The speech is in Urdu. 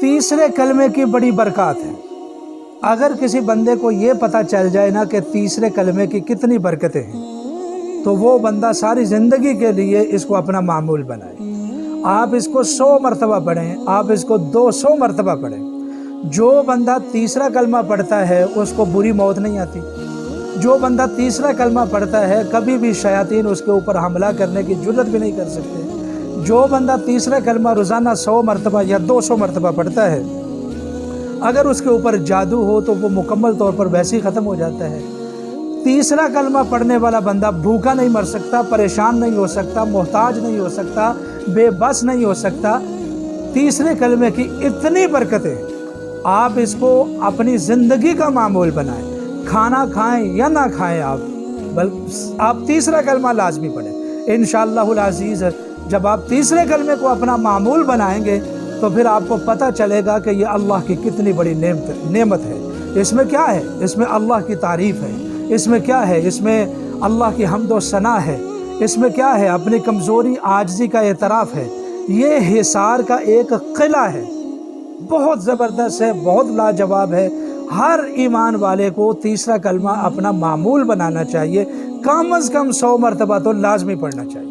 تیسرے کلمے کی بڑی برکات ہے۔ اگر کسی بندے کو یہ پتہ چل جائے نا کہ تیسرے کلمے کی کتنی برکتیں ہیں تو وہ بندہ ساری زندگی کے لیے اس کو اپنا معمول بنائے۔ آپ اس کو 100 مرتبہ پڑھیں، آپ اس کو 200 مرتبہ پڑھیں۔ جو بندہ تیسرا کلمہ پڑھتا ہے اس کو بری موت نہیں آتی۔ جو بندہ تیسرا کلمہ پڑھتا ہے کبھی بھی شیاطین اس کے اوپر حملہ کرنے کی جرت بھی نہیں کر سکتے۔ جو بندہ تیسرا کلمہ روزانہ 100 مرتبہ یا 200 مرتبہ پڑھتا ہے، اگر اس کے اوپر جادو ہو تو وہ مکمل طور پر ویسے ہی ختم ہو جاتا ہے۔ تیسرا کلمہ پڑھنے والا بندہ بھوکا نہیں مر سکتا، پریشان نہیں ہو سکتا، محتاج نہیں ہو سکتا، بے بس نہیں ہو سکتا۔ تیسرے کلمے کی اتنی برکتیں، آپ اس کو اپنی زندگی کا معمول بنائیں۔ کھانا کھائیں یا نہ کھائیں آپ تیسرا کلمہ لازمی پڑھیں۔ انشاءاللہ العزیز جب آپ تیسرے کلمے کو اپنا معمول بنائیں گے تو پھر آپ کو پتہ چلے گا کہ یہ اللہ کی کتنی بڑی نعمت ہے۔ اس میں کیا ہے؟ اس میں اللہ کی تعریف ہے۔ اس میں کیا ہے؟ اس میں اللہ کی حمد و ثنا ہے۔ اس میں کیا ہے؟ اپنی کمزوری عاجزی کا اعتراف ہے۔ یہ حصار کا ایک قلعہ ہے، بہت زبردست ہے، بہت لاجواب ہے۔ ہر ایمان والے کو تیسرا کلمہ اپنا معمول بنانا چاہیے، کم از کم 100 مرتبہ تو لازمی پڑھنا چاہیے۔